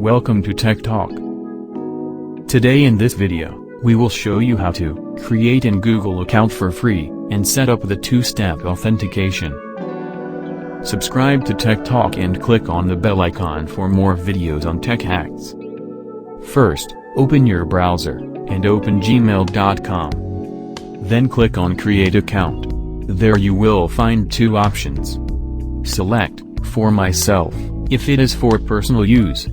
Welcome to Tech Talk. Today in this video, we will show you how to create an Google account for free and set up the two-step authentication. Subscribe to Tech Talk and click on the bell icon for more videos on tech hacks. First, open your browser and open gmail.com. Then click on Create Account. There you will find two options. Select For Myself, if it is for personal use.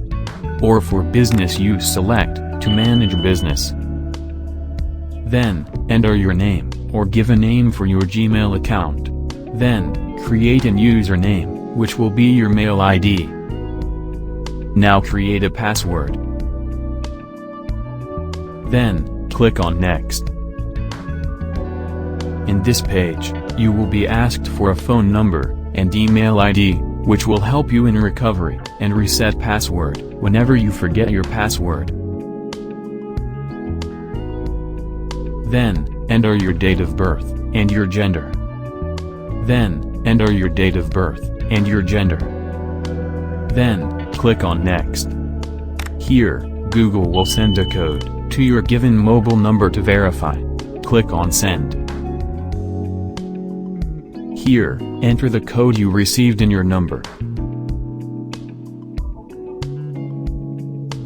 Or for business use, select To Manage Business. Then, enter your name, or give a name for your Gmail account. Then, create an username, which will be your mail ID. Now create a password. Then, click on Next. In this page, you will be asked for a phone number and email ID, which will help you in recovery and reset password whenever you forget your password. Then, enter your date of birth and your gender. Then, enter your date of birth and your gender. Then, click on Next. Here, Google will send a code to your given mobile number to verify. Click on Send. Here, enter the code you received in your number.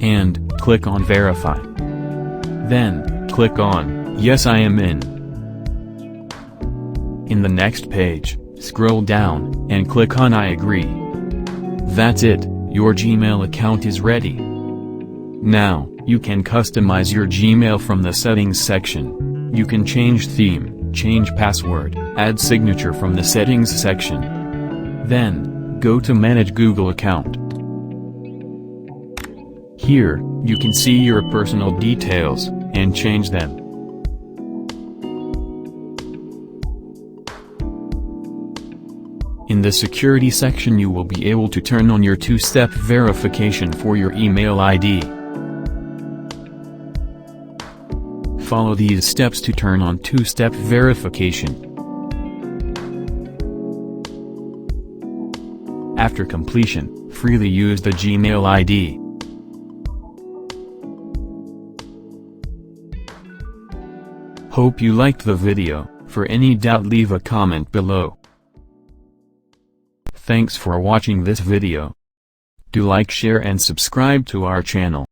And, click on Verify. Then, click on Yes, I am in. In the next page, scroll down, and click on I agree. That's it, your Gmail account is ready. Now, you can customize your Gmail from the Settings section. You can change theme, change password, add signature from the Settings section. Then, go to Manage Google Account. Here, you can see your personal details, and change them. In the Security section you will be able to turn on your two-step verification for your email ID. Follow these steps to turn on two-step verification. After completion, freely use the Gmail ID. Hope you liked the video. For any doubt, leave a comment below. Thanks for watching this video. Do like, share and subscribe to our channel.